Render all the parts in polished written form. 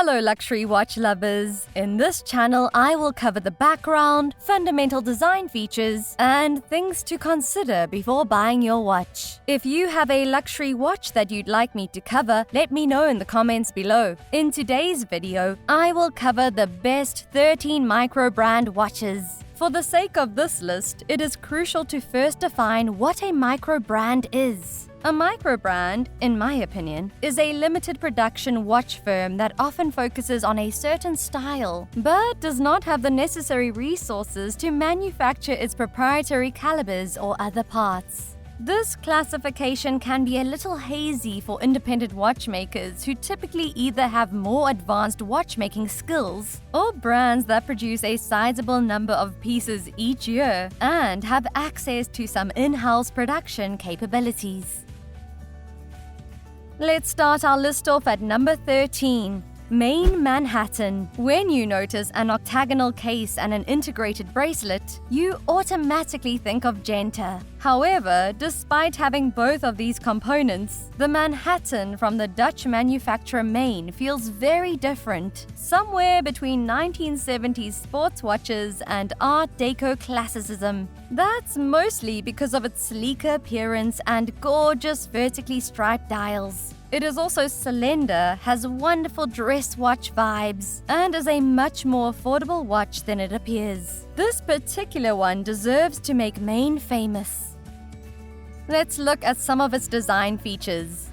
Hello luxury watch lovers! In this channel, I will cover the background, fundamental design features, and things to consider before buying your watch. If you have a luxury watch that you'd like me to cover, let me know in the comments below. In today's video, I will cover the best 13 Microbrand watches. For the sake of this list, it is crucial to first define what a microbrand is. A microbrand, in my opinion, is a limited production watch firm that often focuses on a certain style, but does not have the necessary resources to manufacture its proprietary calibers or other parts. This classification can be a little hazy for independent watchmakers who typically either have more advanced watchmaking skills or brands that produce a sizable number of pieces each year and have access to some in-house production capabilities. Let's start our list off at number 13. Maen Manhattan. When you notice an octagonal case and an integrated bracelet, you automatically think of Genta. However, despite having both of these components, the Manhattan from the Dutch manufacturer Maen feels very different, somewhere between 1970s sports watches and Art Deco classicism. That's mostly because of its sleeker appearance and gorgeous vertically striped dials. It is also slender, has wonderful dress watch vibes, and is a much more affordable watch than it appears. This particular one deserves to make Maen famous. Let's look at some of its design features.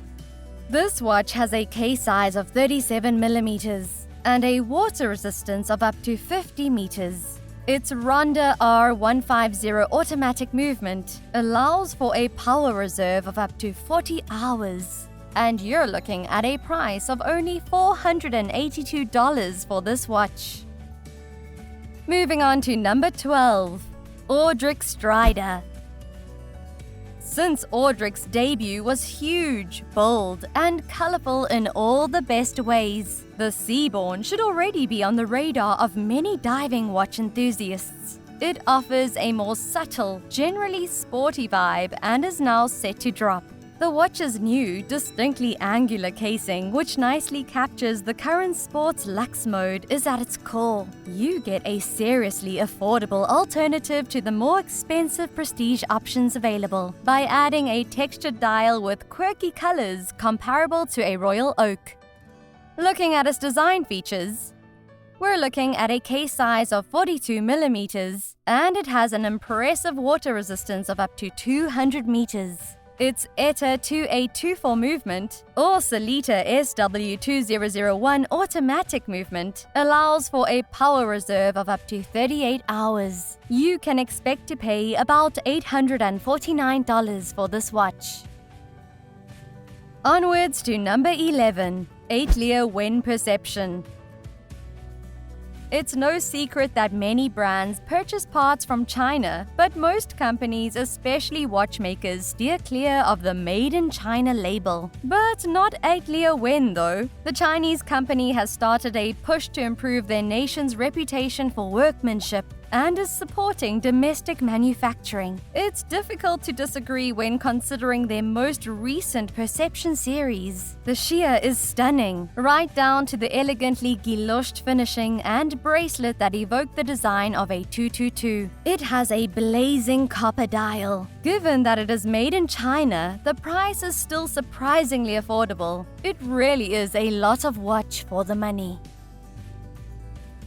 This watch has a case size of 37mm and a water resistance of up to 50 meters. Its Ronda R150 automatic movement allows for a power reserve of up to 40 hours. And you're looking at a price of only $482 for this watch. Moving on to number 12. Audric Strider. Since Audric's debut was huge, bold, and colorful in all the best ways, the Seaborn should already be on the radar of many diving watch enthusiasts. It offers a more subtle, generally sporty vibe and is now set to drop. The watch's new, distinctly angular casing, which nicely captures the current sports luxe mode, is at its core. You get a seriously affordable alternative to the more expensive prestige options available by adding a textured dial with quirky colors comparable to a royal oak. Looking at its design features, we're looking at a case size of 42mm, and it has an impressive water resistance of up to 200 meters. Its ETA 2824 movement, or Sellita SW2001 automatic movement, allows for a power reserve of up to 38 hours. You can expect to pay about $849 for this watch. Onwards to number 11, Atelier Wen Perception. It's no secret that many brands purchase parts from China, but most companies, especially watchmakers, steer clear of the Made in China label. But not Atelier Wen though. The Chinese company has started a push to improve their nation's reputation for workmanship and is supporting domestic manufacturing. It's difficult to disagree when considering their most recent Perception series. The sheer is stunning, right down to the elegantly guilloched finishing and bracelet that evoke the design of a 222. It has a blazing copper dial. Given that it is made in China, the price is still surprisingly affordable. It really is a lot of watch for the money.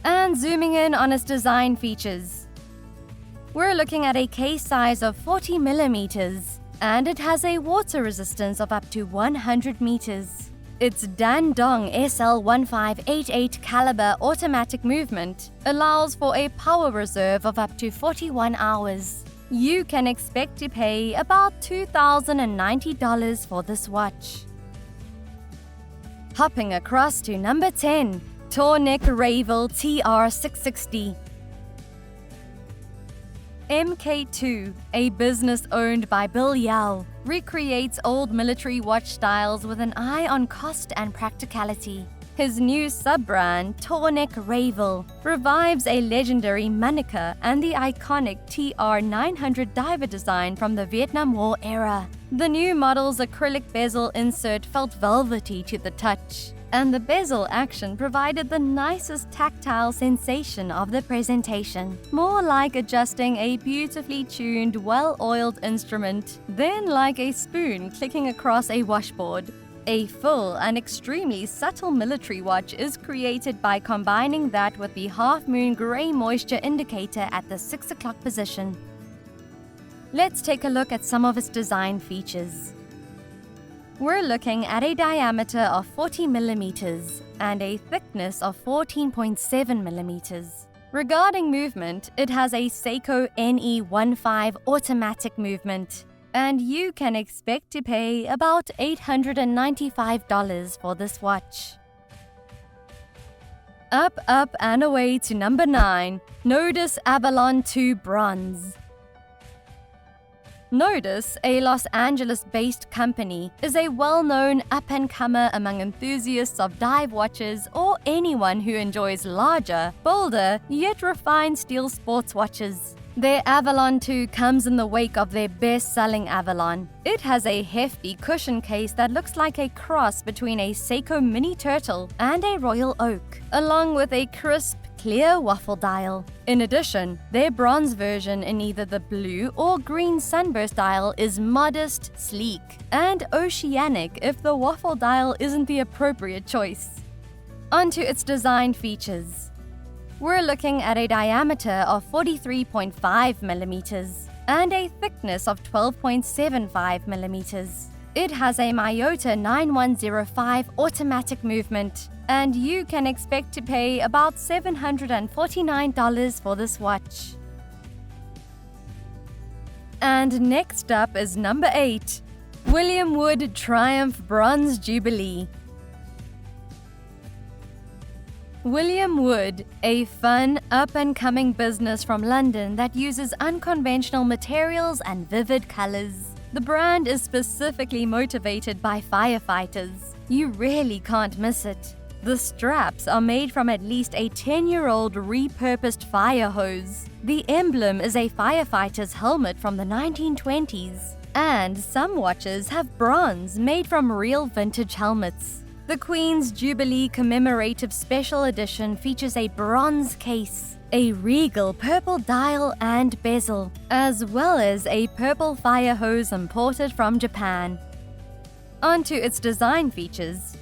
And zooming in on its design features, we're looking at a case size of 40mm, and it has a water resistance of up to 100 meters. Its Dandong SL1588 caliber automatic movement allows for a power reserve of up to 41 hours. You can expect to pay about $2,090 for this watch. Hopping across to number 10. Tornek-Rayville TR660. MkII, a business owned by Bill Yao, recreates old military watch styles with an eye on cost and practicality. His new sub-brand, Tornek-Rayville, revives a legendary Manica and the iconic TR900 diver design from the Vietnam War era. The new model's acrylic bezel insert felt velvety to the touch. and the bezel action provided the nicest tactile sensation of the presentation, more like adjusting a beautifully tuned, well-oiled instrument than like a spoon clicking across a washboard. A full and extremely subtle military watch is created by combining that with the half-moon gray moisture indicator at the 6 o'clock position. Let's take a look at some of its design features. We're looking at a diameter of 40 millimeters and a thickness of 14.7 millimeters. Regarding movement, it has a Seiko NE15 automatic movement, and you can expect to pay about $895 for this watch. Up, up, and away to number 9, Nodus Avalon II Bronze. Nodus, a Los Angeles-based company, is a well-known up-and-comer among enthusiasts of dive watches or anyone who enjoys larger, bolder, yet refined steel sports watches. Their Avalon 2 comes in the wake of their best-selling Avalon. It has a hefty cushion case that looks like a cross between a Seiko Mini Turtle and a Royal Oak, along with a crisp, clear waffle dial. In addition, their bronze version in either the blue or green sunburst dial is modest, sleek, and oceanic if the waffle dial isn't the appropriate choice. Onto its design features. We're looking at a diameter of 43.5 millimeters and a thickness of 12.75 millimeters. It has a Miyota 9105 automatic movement, and you can expect to pay about $749 for this watch. And next up is number 8, William Wood Triumph Bronze Jubilee. William Wood, a fun, up-and-coming business from London that uses unconventional materials and vivid colors. The brand is specifically motivated by firefighters. You really can't miss it. The straps are made from at least a 10-year-old repurposed fire hose. The emblem is a firefighter's helmet from the 1920s. And some watches have bronze made from real vintage helmets. The Queen's Jubilee Commemorative Special Edition features a bronze case, a regal purple dial and bezel, as well as a purple fire hose imported from Japan. Onto its design features.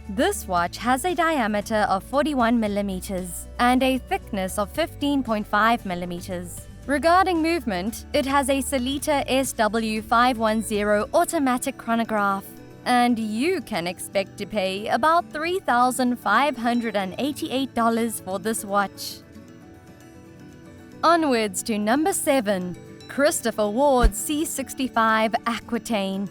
This watch has a diameter of 41 millimeters and a thickness of 15.5 millimeters. Regarding movement, it has a Sellita SW510 automatic chronograph, and you can expect to pay about $3,588 for this watch. Onwards to number 7, Christopher Ward C65 Aquitaine.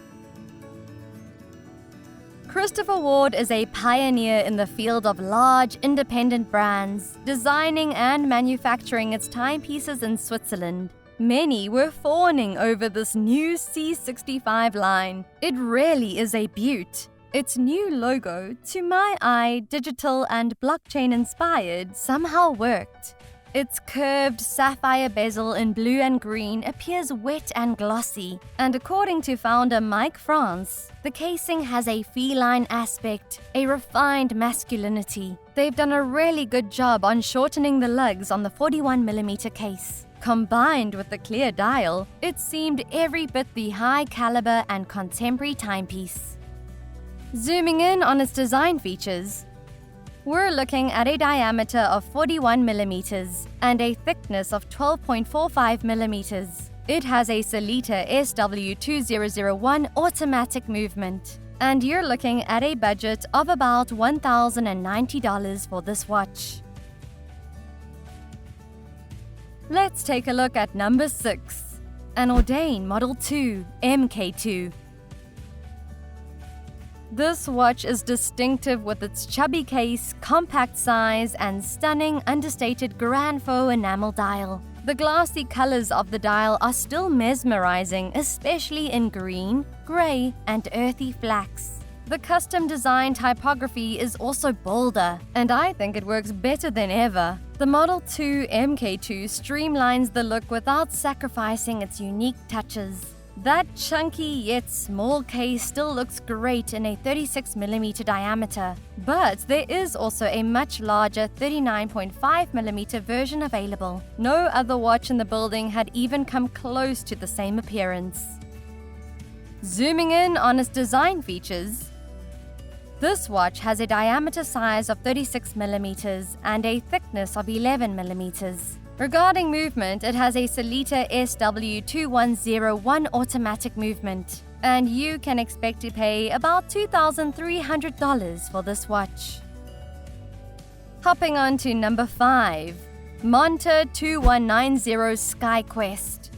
Christopher Ward is a pioneer in the field of large, independent brands, designing and manufacturing its timepieces in Switzerland. Many were fawning over this new C65 line. It really is a beaut. Its new logo, to my eye, digital and blockchain-inspired, somehow worked. Its curved sapphire bezel in blue and green appears wet and glossy, and according to founder Mike France, the casing has a feline aspect, a refined masculinity. They've done a really good job on shortening the lugs on the 41mm case. Combined with the clear dial, it seemed every bit the high caliber and contemporary timepiece. Zooming in on its design features, we're looking at a diameter of 41 millimeters and a thickness of 12.45 millimeters. It has a Sellita SW2001 automatic movement, and you're looking at a budget of about $1,090 for this watch. Let's take a look at number 6, AnOrdain Model 2 MkII. This watch is distinctive with its chubby case, compact size, and stunning understated grand faux enamel dial. The glassy colors of the dial are still mesmerizing, especially in green, gray, and earthy flax. The custom-designed typography is also bolder, and I think it works better than ever. The Model 2 MkII streamlines the look without sacrificing its unique touches. That chunky yet small case still looks great in a 36mm diameter, but there is also a much larger 39.5mm version available. No other watch in the building had even come close to the same appearance. Zooming in on its design features, this watch has a diameter size of 36mm and a thickness of 11mm. Regarding movement, it has a Sellita SW2101 automatic movement, and you can expect to pay about $2,300 for this watch. Hopping on to number 5, Monta 2190 SkyQuest.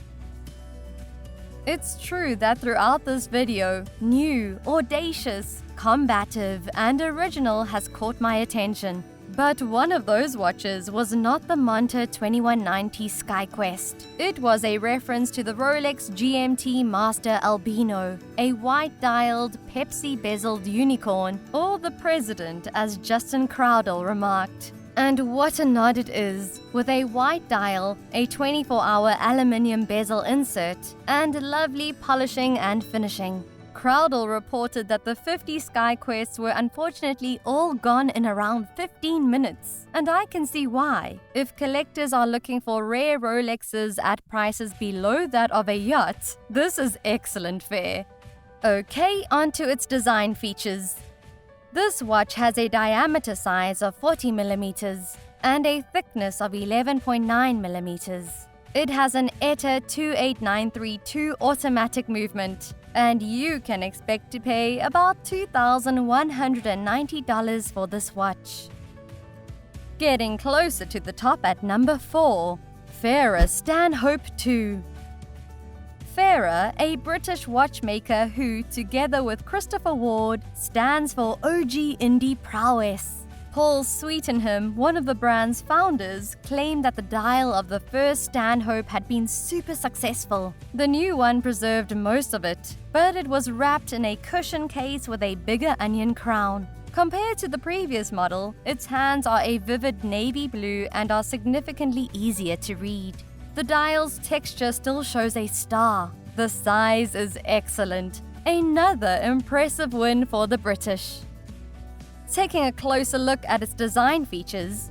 It's true that throughout this video, new, audacious, combative, and original has caught my attention. But one of those watches was not the Monta 2190 SkyQuest. It was a reference to the Rolex GMT Master Albino, a white-dialed, Pepsi-bezeled unicorn, or the president, as Justin Crowdell remarked. And what a nod it is, with a white dial, a 24-hour aluminium bezel insert, and lovely polishing and finishing. Crowdell reported that the 50 SkyQuests were unfortunately all gone in around 15 minutes, and I can see why. If collectors are looking for rare Rolexes at prices below that of a yacht, this is excellent fare. Okay, onto its design features. This watch has a diameter size of 40mm and a thickness of 11.9mm. It has an ETA 28932 automatic movement, and you can expect to pay about $2,190 for this watch. Getting closer to the top at number 4, Farah Stanhope II. Farah, a British watchmaker who, together with Christopher Ward, stands for OG indie prowess. Paul Sweetenham, one of the brand's founders, claimed that the dial of the first Stanhope had been super successful. The new one preserved most of it, but it was wrapped in a cushion case with a bigger onion crown. Compared to the previous model, its hands are a vivid navy blue and are significantly easier to read. The dial's texture still shows a star. The size is excellent. Another impressive win for the British. Taking a closer look at its design features,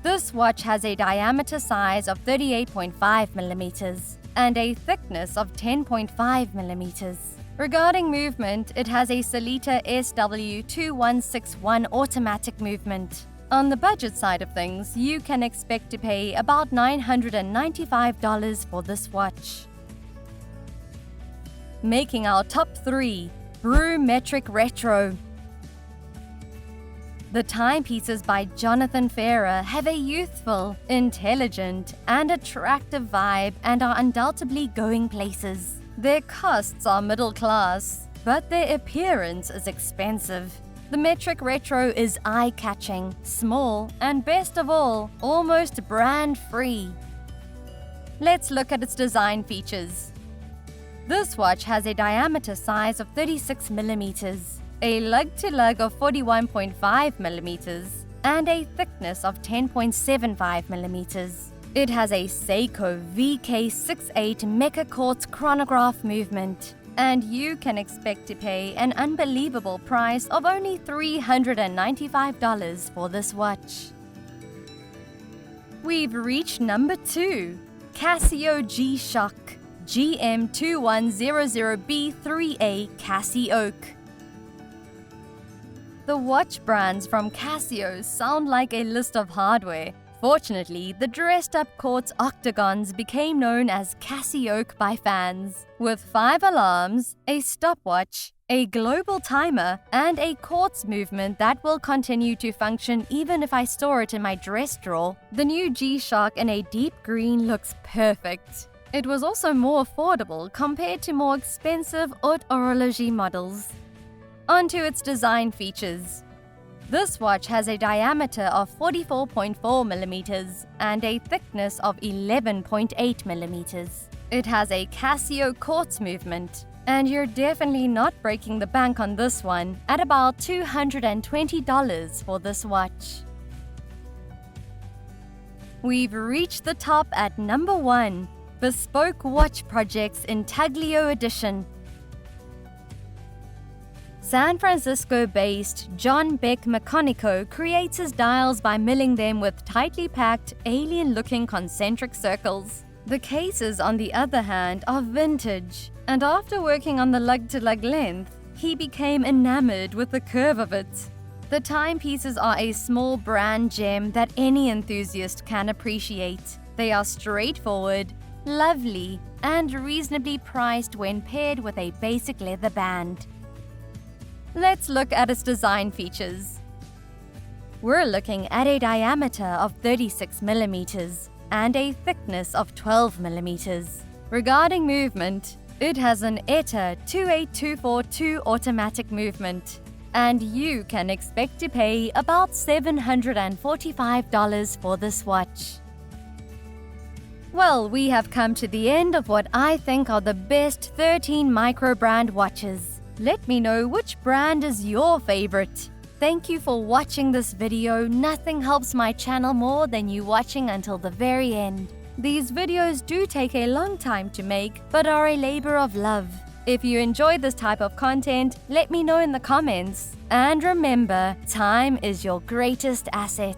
this watch has a diameter size of 38.5mm and a thickness of 10.5mm. Regarding movement, it has a Sellita SW2161 automatic movement. On the budget side of things, you can expect to pay about $995 for this watch. Making our top 3, Brew Metric Retro. The timepieces by Jonathan Farah have a youthful, intelligent, and attractive vibe and are undoubtedly going places. Their costs are middle class, but their appearance is expensive. The Metric Retro is eye-catching, small, and best of all, almost brand-free. Let's look at its design features. This watch has a diameter size of 36mm, a lug-to-lug of 41.5mm, and a thickness of 10.75mm. It has a Seiko VK68 Mecha Quartz chronograph movement, and you can expect to pay an unbelievable price of only $395 for this watch. We've reached number 2, Casio G-Shock GM2100B3A CasiOak. The watch brands from Casio sound like a list of hardware. Fortunately, the dressed-up quartz octagons became known as CasiOak by fans, with 5 alarms, a stopwatch, a global timer, and a quartz movement that will continue to function even if I store it in my dress drawer. The new G-Shock in a deep green looks perfect. It was also more affordable compared to more expensive haute horlogerie models. Onto its design features. This watch has a diameter of 44.4mm and a thickness of 11.8mm. It has a Casio quartz movement, and you're definitely not breaking the bank on this one at about $220 for this watch. We've reached the top at number 1, Bespoke Watch Projects Intaglio Edition. San Francisco-based John Beck Meconico creates his dials by milling them with tightly packed, alien-looking concentric circles. The cases, on the other hand, are vintage, and after working on the lug-to-lug length, he became enamored with the curve of it. The timepieces are a small brand gem that any enthusiast can appreciate. They are straightforward, lovely, and reasonably priced when paired with a basic leather band. Let's look at its design features. We're looking at a diameter of 36 mm and a thickness of 12 mm. Regarding movement, it has an ETA 28242 automatic movement, and you can expect to pay about $745 for this watch. Well, we have come to the end of what I think are the best 13 Microbrand watches. Let me know which brand is your favorite. Thank you for watching this video. Nothing helps my channel more than you watching until the very end. These videos do take a long time to make, but are a labor of love. If you enjoy this type of content, let me know in the comments. And remember, time is your greatest asset.